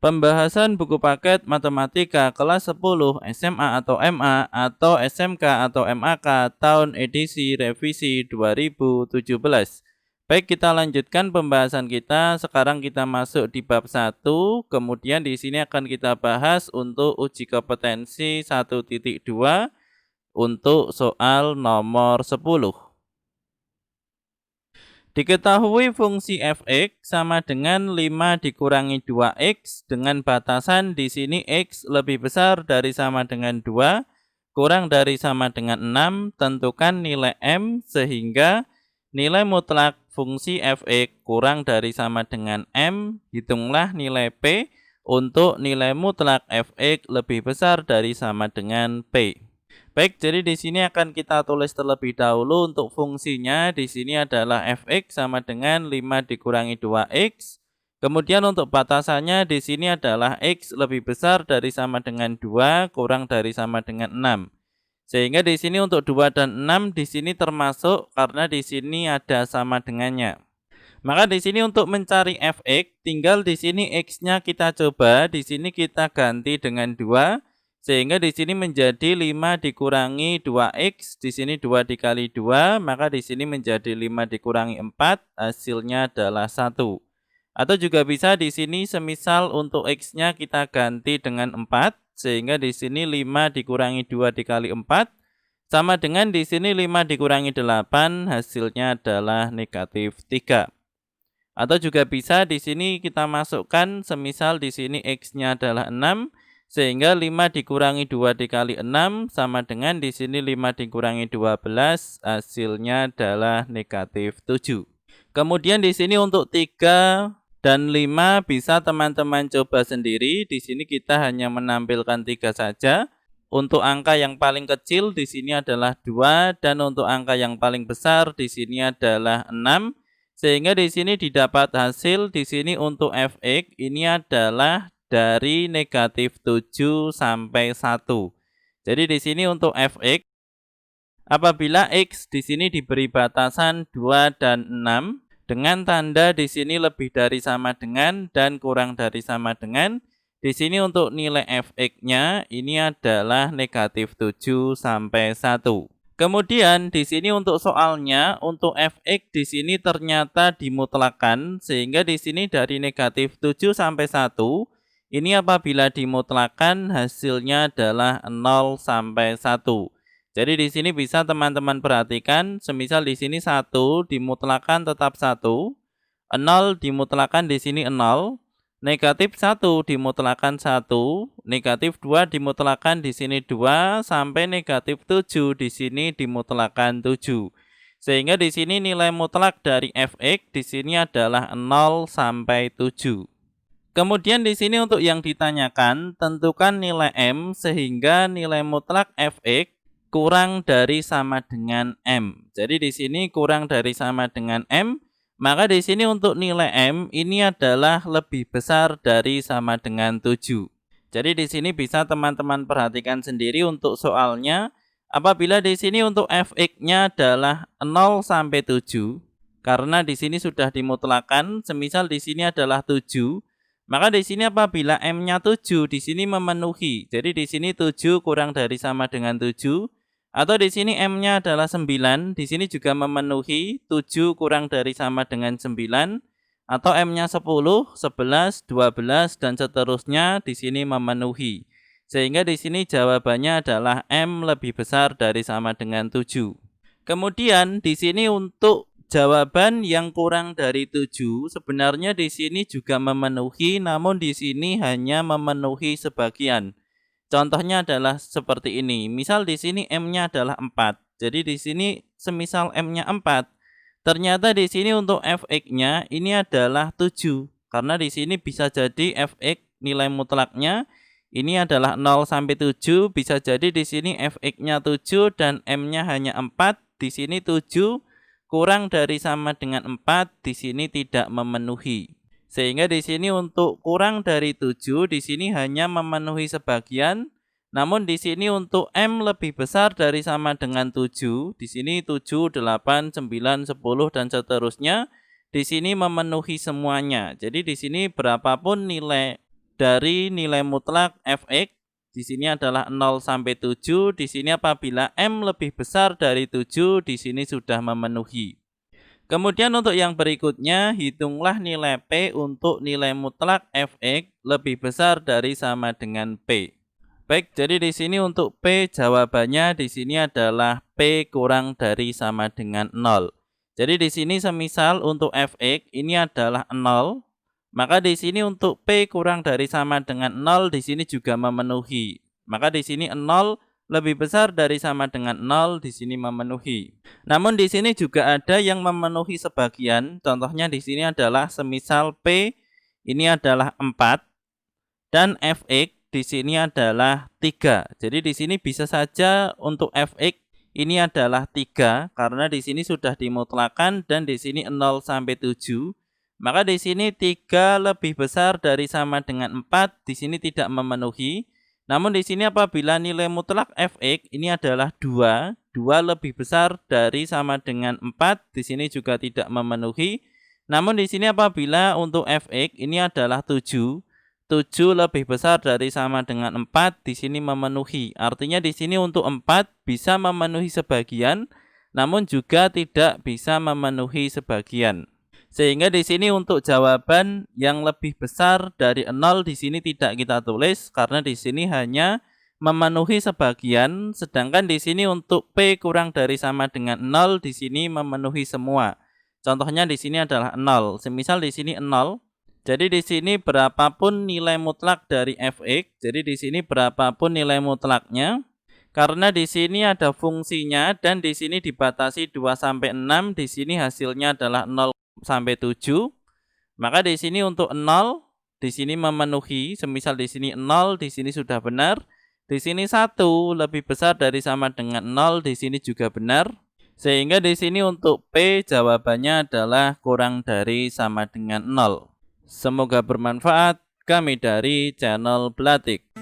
Pembahasan buku paket Matematika kelas 10 SMA atau MA atau SMK atau MAK tahun edisi revisi 2017. Baik, kita lanjutkan pembahasan kita. Sekarang kita masuk di bab 1. Kemudian di sini akan kita bahas untuk uji kompetensi 1.2 untuk soal nomor 10. Diketahui fungsi f(x) sama dengan 5 dikurangi 2x dengan batasan di sini x lebih besar dari sama dengan 2, kurang dari sama dengan 6, tentukan nilai m sehingga nilai mutlak fungsi f(x) kurang dari sama dengan m, hitunglah nilai p untuk nilai mutlak f(x) lebih besar dari sama dengan p. Baik, jadi di sini akan kita tulis terlebih dahulu untuk fungsinya. Di sini adalah f(x) sama dengan 5 dikurangi 2x. Kemudian untuk batasannya di sini adalah x lebih besar dari sama dengan 2 kurang dari sama dengan 6. Sehingga di sini untuk 2 dan 6 di sini termasuk karena di sini ada sama dengannya. Maka di sini untuk mencari f(x) tinggal di sini x-nya kita coba, di sini kita ganti dengan 2. Sehingga di sini menjadi 5 dikurangi 2x, di sini 2 dikali 2, maka di sini menjadi 5 dikurangi 4, hasilnya adalah 1. Atau juga bisa di sini semisal untuk x-nya kita ganti dengan 4, sehingga di sini 5 dikurangi 2 dikali 4, sama dengan di sini 5 dikurangi 8, hasilnya adalah negatif 3. Atau juga bisa di sini kita masukkan semisal di sini x-nya adalah 6, sehingga 5 dikurangi 2 dikali 6 sama dengan di sini 5 dikurangi 12, hasilnya adalah negatif 7. Kemudian di sini untuk 3 dan 5 bisa teman-teman coba sendiri. Di sini kita hanya menampilkan 3 saja. Untuk angka yang paling kecil di sini adalah 2 dan untuk angka yang paling besar di sini adalah 6. Sehingga di sini didapat hasil di sini untuk f(x) ini adalah dari negatif 7 sampai 1. Jadi di sini untuk f(x) apabila x di sini diberi batasan 2 dan 6 dengan tanda di sini lebih dari sama dengan dan kurang dari sama dengan, di sini untuk nilai f(x)-nya ini adalah negatif 7 sampai 1. Kemudian di sini untuk soalnya untuk f(x) di sini ternyata dimutlakan sehingga di sini dari negatif 7 sampai 1 ini apabila dimutlakan hasilnya adalah 0 sampai 1. Jadi di sini bisa teman-teman perhatikan, semisal di sini 1 dimutlakan tetap 1, 0 dimutlakan di sini 0, negatif 1 dimutlakan 1, negatif 2 dimutlakan di sini 2, sampai negatif 7 di sini dimutlakan 7. Sehingga di sini nilai mutlak dari f(x) di sini adalah 0 sampai 7. Kemudian di sini untuk yang ditanyakan, tentukan nilai m sehingga nilai mutlak f(x) kurang dari sama dengan m. Jadi di sini kurang dari sama dengan m, maka di sini untuk nilai m ini adalah lebih besar dari sama dengan 7. Jadi di sini bisa teman-teman perhatikan sendiri untuk soalnya, apabila di sini untuk f(x)-nya adalah 0 sampai 7, karena di sini sudah dimutlakan, semisal di sini adalah 7, maka di sini apabila m-nya 7 di sini memenuhi. Jadi di sini 7 kurang dari sama dengan 7 atau di sini m-nya adalah 9, di sini juga memenuhi 7 kurang dari sama dengan 9 atau m-nya 10, 11, 12 dan seterusnya di sini memenuhi. Sehingga di sini jawabannya adalah m lebih besar dari sama dengan 7. Kemudian di sini untuk jawaban yang kurang dari 7 sebenarnya di sini juga memenuhi, namun di sini hanya memenuhi sebagian. Contohnya adalah seperti ini. Misal di sini m-nya adalah 4. Jadi di sini semisal m-nya 4, ternyata di sini untuk f(x)-nya ini adalah 7. Karena di sini bisa jadi f(x) nilai mutlaknya ini adalah 0 sampai 7, bisa jadi di sini f(x)-nya 7 dan m-nya hanya 4. Di sini 7 kurang dari sama dengan 4 di sini tidak memenuhi. Sehingga di sini untuk kurang dari 7 di sini hanya memenuhi sebagian. Namun di sini untuk m lebih besar dari sama dengan 7, di sini 7, 8, 9, 10 dan seterusnya di sini memenuhi semuanya. Jadi di sini berapapun nilai dari nilai mutlak fx. Di sini adalah 0 sampai 7. Di sini apabila M lebih besar dari 7, di sini sudah memenuhi. Kemudian untuk yang berikutnya, hitunglah nilai P untuk nilai mutlak fx lebih besar dari sama dengan P. Baik, jadi di sini untuk P jawabannya di sini adalah P kurang dari sama dengan 0. Jadi di sini semisal untuk fx ini adalah 0, maka di sini untuk P kurang dari sama dengan 0 di sini juga memenuhi. Maka di sini 0 lebih besar dari sama dengan 0 di sini memenuhi. Namun di sini juga ada yang memenuhi sebagian. Contohnya di sini adalah semisal P ini adalah 4 dan fx di sini adalah 3. Jadi di sini bisa saja untuk fx ini adalah 3 karena di sini sudah dimutlakan dan di sini 0 sampai 7. Maka di sini 3 lebih besar dari sama dengan 4 di sini tidak memenuhi. Namun di sini apabila nilai mutlak fx ini adalah 2 lebih besar dari sama dengan 4 di sini juga tidak memenuhi. Namun di sini apabila untuk fx ini adalah 7 lebih besar dari sama dengan 4 di sini memenuhi. Artinya di sini untuk 4 bisa memenuhi sebagian, namun juga tidak bisa memenuhi sebagian. Sehingga di sini untuk jawaban yang lebih besar dari 0 di sini tidak kita tulis karena di sini hanya memenuhi sebagian, sedangkan di sini untuk P kurang dari sama dengan 0 di sini memenuhi semua. Contohnya di sini adalah 0. Semisal di sini 0. Jadi di sini berapapun nilai mutlak dari fx, jadi di sini berapapun nilai mutlaknya, karena di sini ada fungsinya dan di sini dibatasi 2 sampai 6, di sini hasilnya adalah 0 sampai 7. Maka di sini untuk 0 di sini memenuhi, semisal di sini 0 di sini sudah benar. Di sini 1 lebih besar dari sama dengan 0 di sini juga benar. Sehingga di sini untuk P jawabannya adalah kurang dari sama dengan 0. Semoga bermanfaat. Kami dari channel Belatik.